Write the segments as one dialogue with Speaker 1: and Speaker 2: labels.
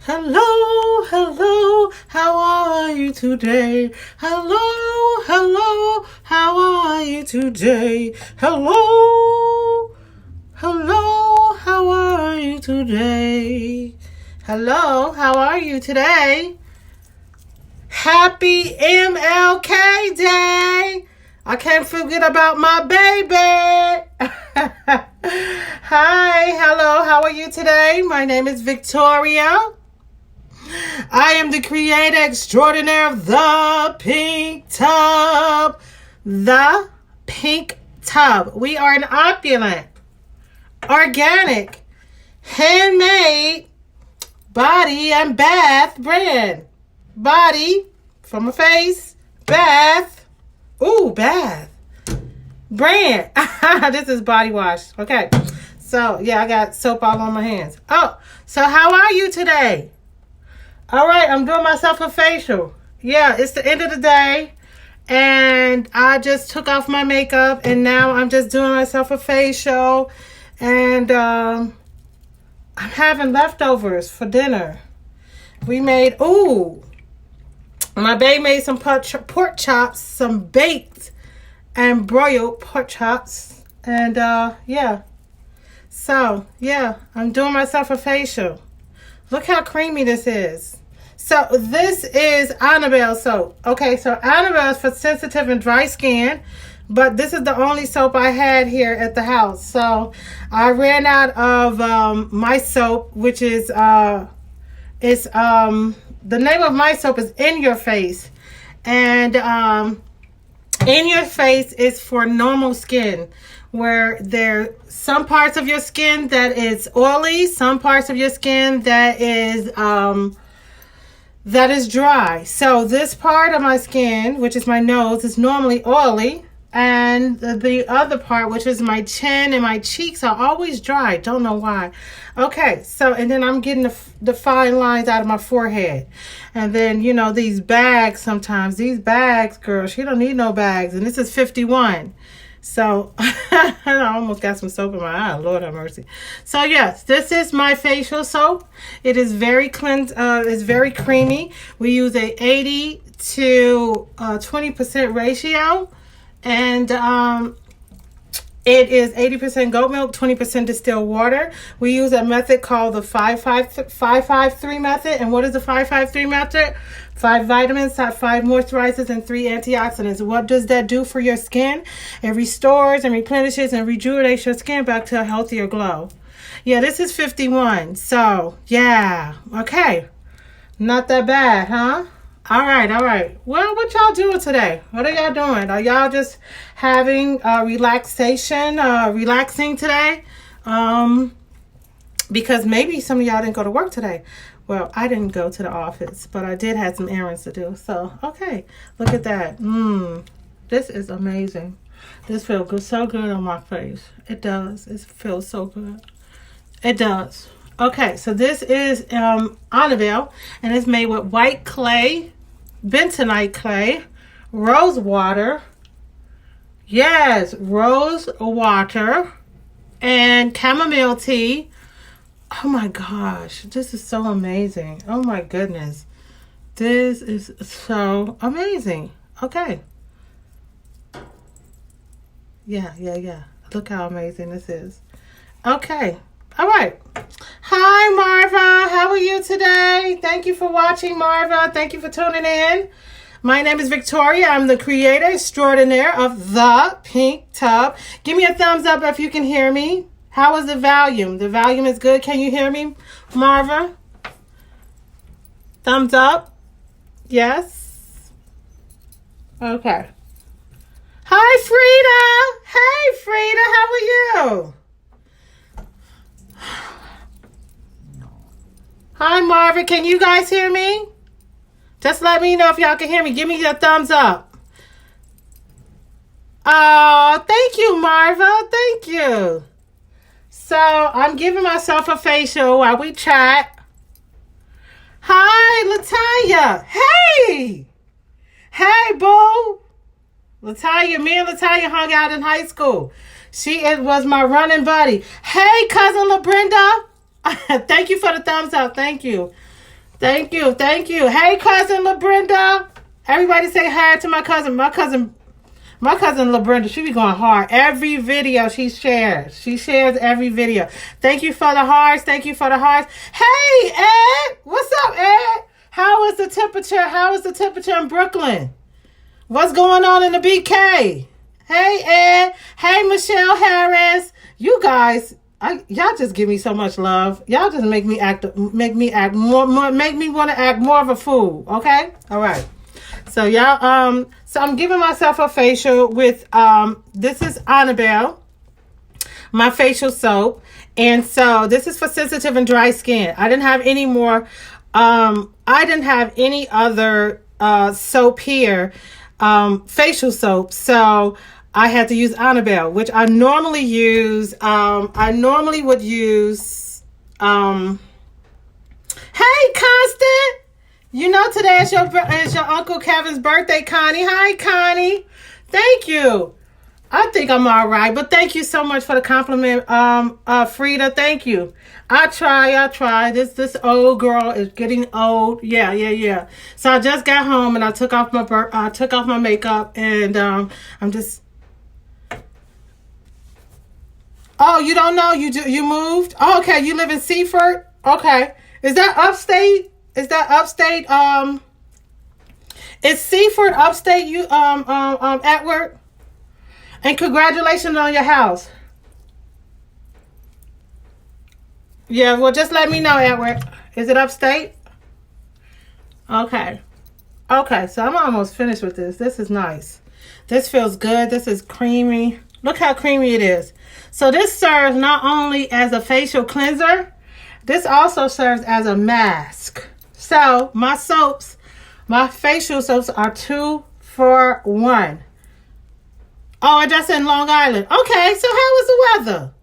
Speaker 1: Hello, hello, how are you today? Hello, hello, how are you today? Hello, hello, how are you today? Hello, how are you today? Happy MLK Day! I can't forget about my baby. Hi, hello, how are you today? My name is Victoria. I am the creator extraordinaire of the Pink Tub. The Pink Tub. We are an opulent, organic, handmade body and bath brand. Body from a face, bath. Ooh, bath. Brand. This is body wash. Okay. So, yeah, I got soap all on my hands. Oh, so how are you today? All right, I'm doing myself a facial. Yeah, it's the end of the day, and I just took off my makeup, and now I'm just doing myself a facial, and I'm having leftovers for dinner. We made, my babe made some pork chops, some baked and broiled pork chops, and yeah. So, yeah, I'm doing myself a facial. Look how creamy this is. So this is Annabelle soap. Okay, so Annabelle is for sensitive and dry skin, but this is the only soap I had here at the house. So I ran out of my soap, which is the name of my soap is In Your Face, and In Your Face is for normal skin, where there some parts of your skin that is oily, some parts of your skin that is dry. So this part of my skin, which is my nose, is normally oily, and the other part, which is my chin and my cheeks, are always dry. Don't know why. Okay, so and then I'm getting the fine lines out of my forehead, and then these bags. Sometimes these bags, girl, she don't need no bags, and this is 51. So I almost got some soap in my eye. Lord have mercy. So yes, this is my facial soap. It is very it's very creamy. We use a 80 to 20% ratio, and it is 80% goat milk, 20% distilled water. We use a method called the 553 method. And what is the 553 method? 5 vitamins, 5 moisturizers, and 3 antioxidants. What does that do for your skin? It restores and replenishes and rejuvenates your skin back to a healthier glow. Yeah, this is 51. So, yeah. Okay. Not that bad, huh? All right. Well, what y'all doing today? What are y'all doing? Are y'all just having relaxing today? Because maybe some of y'all didn't go to work today. Well, I didn't go to the office, but I did have some errands to do. So, okay. Look at that. This is amazing. This feels good, so good on my face. It does. It feels so good. It does. Okay, so this is Annabelle, and it's made with white clay, bentonite clay, rose water. Yes, rose water and chamomile tea. Oh my gosh, this is so amazing. Oh my goodness. This is so amazing. Okay. Yeah. Look how amazing this is. Okay. All right. Hi, Marva. How are you today? Thank you for watching, Marva. Thank you for tuning in. My name is Victoria. I'm the creator extraordinaire of The Pink Tub. Give me a thumbs up if you can hear me. How is the volume? The volume is good. Can you hear me, Marva? Thumbs up. Yes. Okay. Hi, Frida. Hey, Frida. How are you? Hi, Marva. Can you guys hear me? Just let me know if y'all can hear me. Give me your thumbs up. Oh, thank you, Marva. Thank you. So, I'm giving myself a facial while we chat. Hi, Latanya. Hey. Hey, boo. Latanya, me and Latanya hung out in high school. It was my running buddy. Hey, cousin LaBrenda. Thank you for the thumbs up. Thank you. Thank you. Thank you. Hey, cousin LaBrenda. Everybody say hi to my cousin. My cousin LaBrenda, she be going hard. Every video she shares. She shares every video. Thank you for the hearts. Thank you for the hearts. Hey, Ed. What's up, Ed? How is the temperature? How is the temperature in Brooklyn? What's going on in the BK? Hey, Ed. Hey, Michelle Harris. You guys, y'all just give me so much love. Y'all just make me want to act more of a fool. Okay? All right. So y'all, so I'm giving myself a facial with this is Annabelle, my facial soap, and so this is for sensitive and dry skin. I didn't have any more. I didn't have any other soap here, facial soap. So I had to use Annabelle, which I normally use. I normally would use. Hey, Constant. You know today is your Uncle Kevin's birthday, Connie. Hi, Connie. Thank you. I think I'm all right, but thank you so much for the compliment, Frida. Thank you. I try. This old girl is getting old. Yeah. So I just got home and I took off my makeup and I'm just. Oh, you don't know? You moved? Oh, okay. You live in Seaford? Okay. Is that upstate? Is Seaford upstate you at work? And congratulations on your house. Yeah, well just let me know, Edward. Is it upstate? Okay. Okay, so I'm almost finished with this. This is nice. This feels good. This is creamy. Look how creamy it is. So this serves not only as a facial cleanser, this also serves as a mask. So my soaps, my facial soaps are 2 for 1. Oh, and that's in Long Island. Okay, so how is the weather?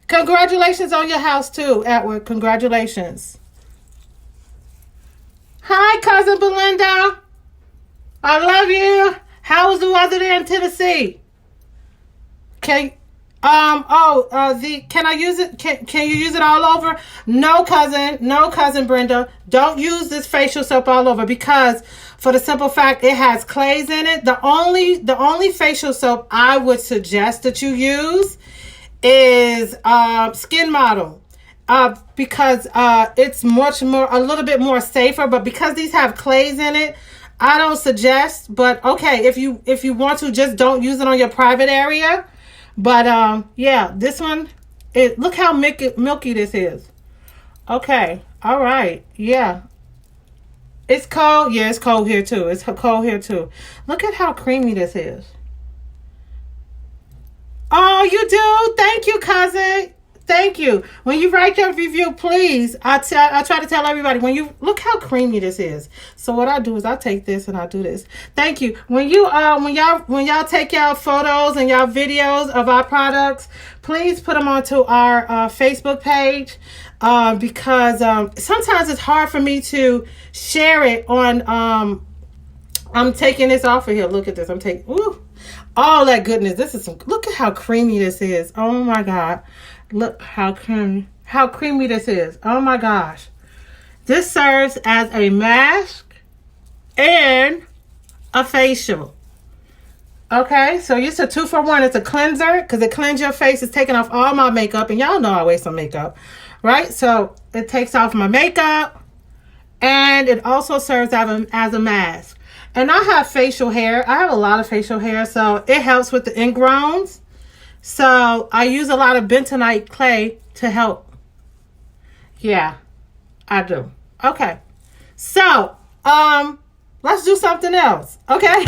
Speaker 1: Congratulations on your house too, Edward. Congratulations. Hi, cousin Belinda. I love you. How is the weather there in Tennessee? Can I use it? Can you use it all over? No, cousin Brenda. Don't use this facial soap all over because for the simple fact it has clays in it. The only facial soap I would suggest that you use is Skin Model. Because it's a little bit more safer, but because these have clays in it, I don't suggest, but okay, if you want to, just don't use it on your private area. But yeah, this one, look how milky this is. Okay, all right, yeah. It's cold. Yeah, it's cold here too. It's cold here too. Look at how creamy this is. Oh, you do? Thank you, cousin. Thank you. When you write your review, please, I try to tell everybody, look how creamy this is. So what I do is I take this and I do this. Thank you. When y'all take y'all photos and y'all videos of our products, please put them onto our Facebook page because sometimes it's hard for me to share it on. I'm taking this off of here. Look at this. I'm taking all that goodness. Look at how creamy this is. Oh my God. Look how creamy this is. Oh my gosh. This serves as a mask and a facial. Okay, so it's a 2 for 1. It's a cleanser because it cleanses your face. It's taking off all my makeup, and y'all know I wear some makeup, right? So it takes off my makeup, and it also serves as a mask. And I have facial hair. I have a lot of facial hair, so it helps with the ingrowns. So I use a lot of bentonite clay to help. Yeah, I do. Okay. So, let's do something else. Okay.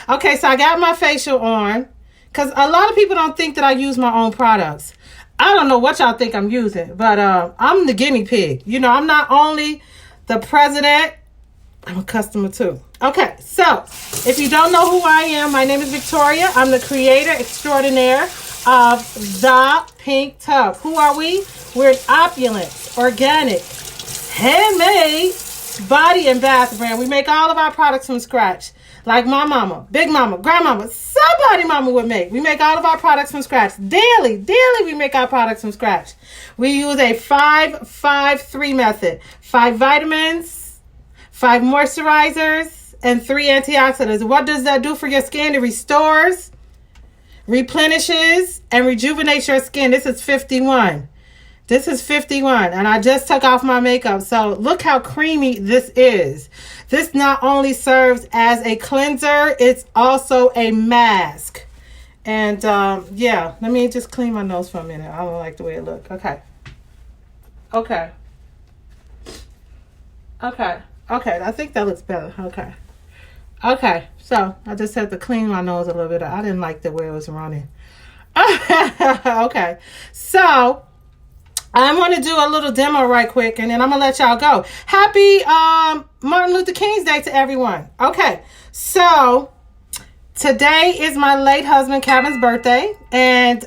Speaker 1: Okay. So I got my facial on because a lot of people don't think that I use my own products. I don't know what y'all think I'm using, but, I'm the guinea pig. You know, I'm not only the president, I'm a customer too. Okay, so if you don't know who I am, my name is Victoria. I'm the creator extraordinaire of The Pink Tub. Who are we? We're an opulent, organic, handmade body and bath brand. We make all of our products from scratch. Like my mama, big mama, grandmama, somebody mama would make. We make all of our products from scratch. Daily we make our products from scratch. We use a 5-5-3 method. 5 vitamins, 5 moisturizers, and 3 antioxidants. What does that do for your skin? It restores, replenishes, and rejuvenates your skin. This is 51. This is 51, and I just took off my makeup. So look how creamy this is. This not only serves as a cleanser, it's also a mask. And yeah, let me just clean my nose for a minute. I don't like the way it looks. Okay. Okay. Okay. Okay. I think that looks better. Okay. Okay. So I just had to clean my nose a little bit. I didn't like the way it was running. Okay. So I'm going to do a little demo right quick, and then I'm going to let y'all go. Happy Martin Luther King's Day to everyone. Okay. So today is my late husband, Kevin's birthday, and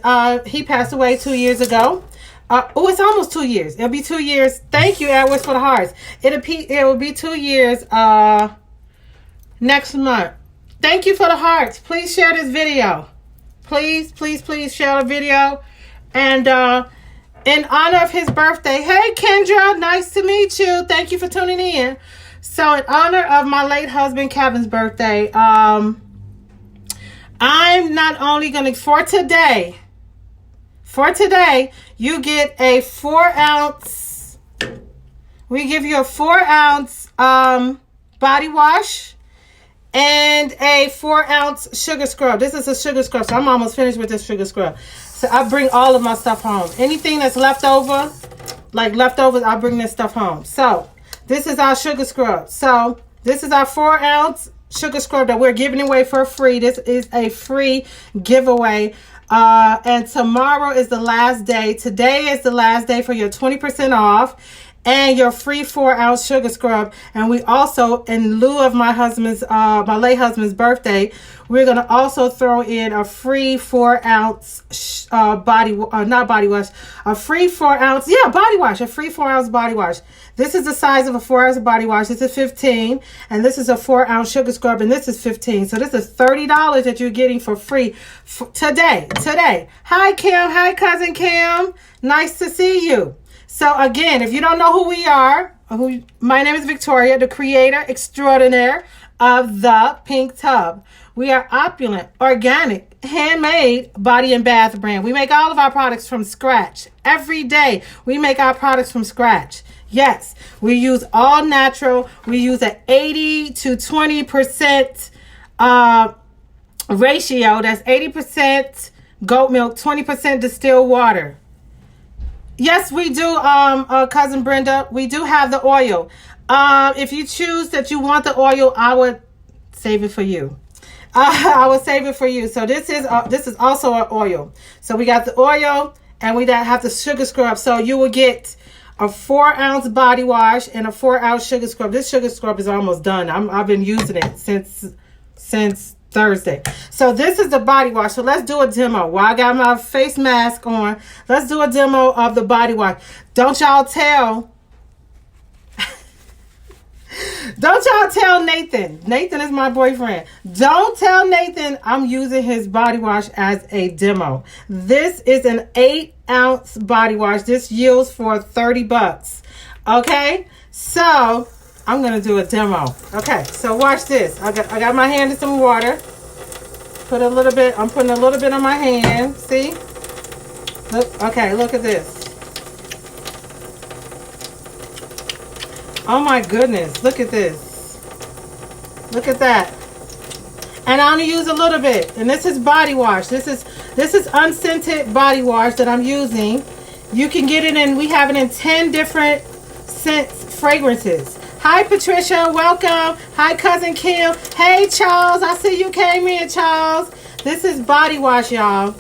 Speaker 1: he passed away 2 years ago. It's almost 2 years. It'll be 2 years. Thank you, Edwards, for the hearts. It will be 2 years next month. Thank you for the hearts. Please share this video. Please, please, please share the video. And in honor of his birthday, hey, Kendra, nice to meet you. Thank you for tuning in. So in honor of my late husband, Kevin's birthday, I'm not only going to, for today, you get a 4-ounce, we give you a 4-ounce body wash and a 4-ounce sugar scrub. This is a sugar scrub, so I'm almost finished with this sugar scrub. So I bring all of my stuff home. Anything that's left over, like leftovers, I bring this stuff home. So this is our sugar scrub. So this is our 4-ounce sugar scrub that we're giving away for free. This is a free giveaway. And tomorrow is the last day. Today is the last day for your 20% off and your free 4-ounce sugar scrub. And we also, in lieu of my late husband's birthday, we're going to also throw in a free 4-ounce body wash, a free 4-ounce body wash. This is the size of a 4-ounce body wash. This is 15, and this is a 4-ounce sugar scrub, and this is 15. So this is $30 that you're getting for free today. Hi, Kim. Hi, Cousin Kim. Nice to see you. So again, if you don't know who we are, my name is Victoria, the creator extraordinaire of The Pink Tub. We are opulent, organic, handmade body and bath brand. We make all of our products from scratch. Every day, we make our products from scratch. Yes, we use all natural. We use an 80 to 20% ratio. That's 80% goat milk, 20% distilled water. Yes, we do, Cousin Brenda. We do have the oil. If you choose that you want the oil, I would save it for you. I will save it for you. So this is also an oil. So we got the oil, and we have the sugar scrub. So you will get a 4-ounce body wash and a 4-ounce sugar scrub. This sugar scrub is almost done. I've been using it since Thursday. So this is the body wash. So let's do a demo. While I got my face mask on, let's do a demo of the body wash. Don't y'all tell Nathan. Nathan is my boyfriend. Don't tell Nathan I'm using his body wash as a demo. This is an 8-ounce body wash. This yields for $30. Okay? So I'm gonna do a demo. Okay, so watch this. I got my hand in some water. I'm putting a little bit on my hand. See? Look, okay, look at this. Oh my goodness, look at this. Look at that. And I only use a little bit. And this is body wash. This is unscented body wash that I'm using. You can get it in, we have it in 10 different scents, fragrances. Hi Patricia, welcome. Hi Cousin Kim. Hey Charles, I see you came in, Charles. This is body wash, y'all.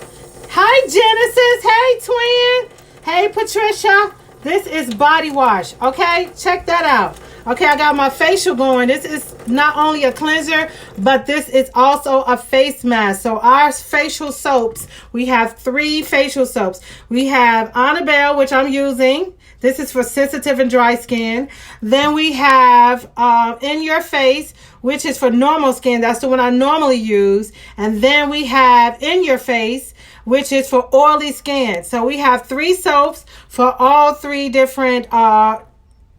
Speaker 1: Hi Genesis, hey twin. Hey Patricia. This is body wash, okay? Check that out. Okay, I got my facial going. This is not only a cleanser, but this is also a face mask. So our facial soaps, we have 3 facial soaps. We have Annabelle, which I'm using. This is for sensitive and dry skin. Then we have In Your Face, which is for normal skin. That's the one I normally use. And then we have In Your Face, which is for oily skin. So we have 3 soaps for all 3 different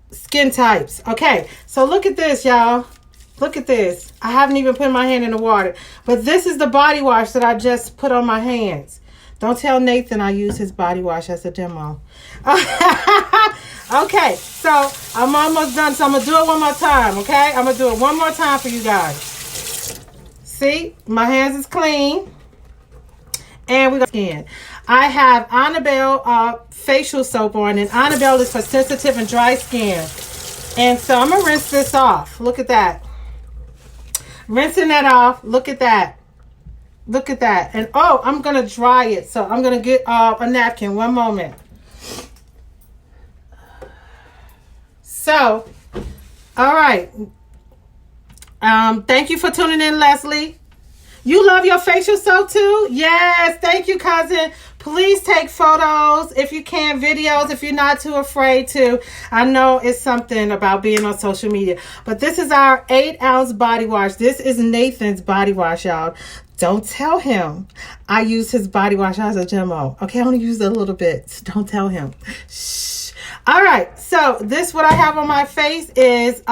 Speaker 1: skin types. Okay, so look at this, y'all. Look at this. I haven't even put my hand in the water. But this is the body wash that I just put on my hands. Don't tell Nathan I use his body wash as a demo. Okay, so I'm almost done. So I'm going to do it one more time, okay? I'm going to do it one more time for you guys. See? My hands is clean. And we got skin. I have Annabelle facial soap on. And Annabelle is for sensitive and dry skin. And so I'm going to rinse this off. Look at that. Rinsing that off. Look at that. Look at that. And oh, I'm going to dry it. So I'm going to get a napkin. One moment. So, all right. Thank you for tuning in, Leslie. You love your facial soap too? Yes. Thank you, cousin. Please take photos if you can, videos if you're not too afraid to. I know it's something about being on social media. But this is our 8-ounce body wash. This is Nathan's body wash, y'all. Don't tell him I use his body wash as a demo. Okay, I only use a little bit. So don't tell him. Shh. All right, so this what I have on my face is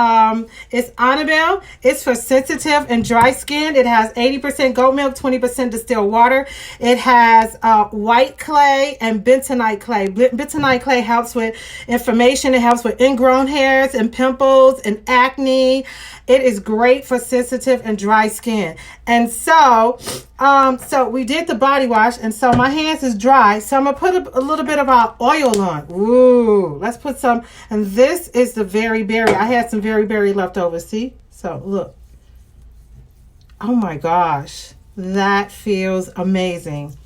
Speaker 1: it's Annabelle. It's for sensitive and dry skin. It has 80% goat milk, 20% distilled water. It has white clay and bentonite clay. Bentonite clay helps with inflammation. It helps with ingrown hairs and pimples and acne. It is great for sensitive and dry skin. And so we did the body wash, and so my hands is dry. So I'm gonna put a little bit of our oil on. Ooh, let's put some. And this is the very berry. I had some very berry left over. See? So look. Oh my gosh, that feels amazing.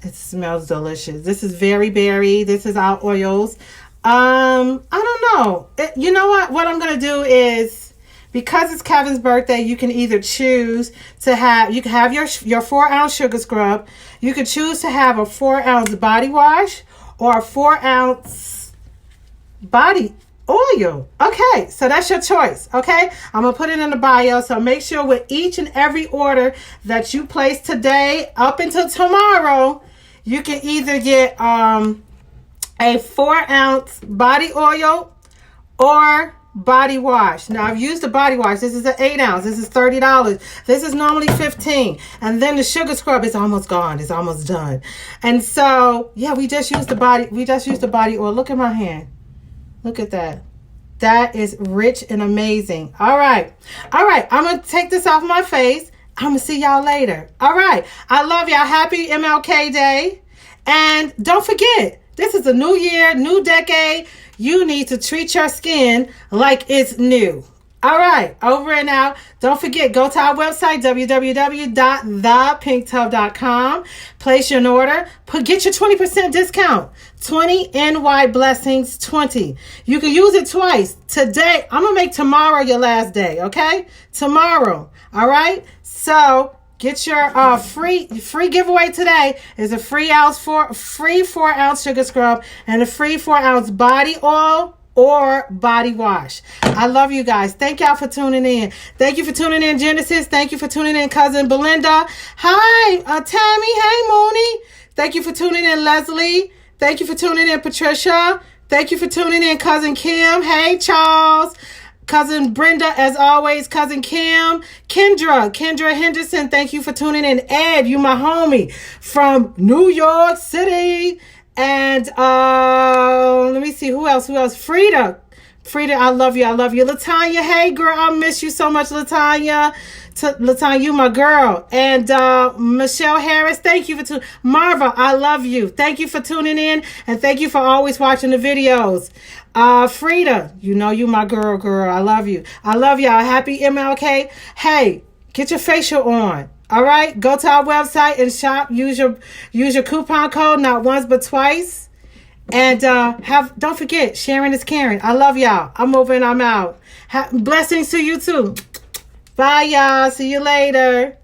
Speaker 1: It smells delicious. This is very berry. This is our oils. I don't know. You know what? What I'm gonna do is, because it's Kevin's birthday, you can either choose to have, you can have your 4-ounce sugar scrub. You could choose to have a 4-ounce body wash or a 4-ounce body oil. Okay, so that's your choice. Okay, I'm going to put it in the bio. So make sure with each and every order that you place today up until tomorrow, you can either get a 4-ounce body oil or body wash. Now I've used the body wash. This is an 8-ounce. This is $30. This is normally $15. And then the sugar scrub is almost gone. It's almost done. And so yeah, we just used the body oil. Look at my hand. Look at that. That is rich and amazing. All right. I'm gonna take this off my face. I'm gonna see y'all later. All right. I love y'all. Happy MLK Day. And don't forget, this is a new year, new decade. You need to treat your skin like it's new. All right, over and out. Don't forget, go to our website, www.thepinktub.com. Place your order. Get your 20% discount. 20 NY Blessings 20. You can use it twice. Today, I'm going to make tomorrow your last day, okay? Tomorrow, all right? So get your free giveaway today is a free 4-ounce sugar scrub and a free 4-ounce body oil or body wash. I love you guys. Thank y'all for tuning in. Thank you for tuning in, Genesis. Thank you for tuning in, cousin Belinda. Hi, Tammy. Hey, Mooney. Thank you for tuning in, Leslie. Thank you for tuning in, Patricia. Thank you for tuning in, cousin Kim. Hey, Charles. Cousin Brenda, as always, cousin Kim, Kendra Henderson, thank you for tuning in. Ed, you my homie from New York City. And let me see, who else? Frida, I love you. Latanya, hey girl, I miss you so much, Latanya. Latanya, you my girl. And Michelle Harris, thank you for tuning. Marva, I love you. Thank you for tuning in, and thank you for always watching the videos. Frida, you know you my girl. I love you. I love y'all. Happy MLK. Hey, get your facial on. All right, go to our website and shop. Use your coupon code, not once but twice. And don't forget, sharing is caring. I love y'all. I'm over and I'm out. Blessings to you too. Bye, y'all. See you later.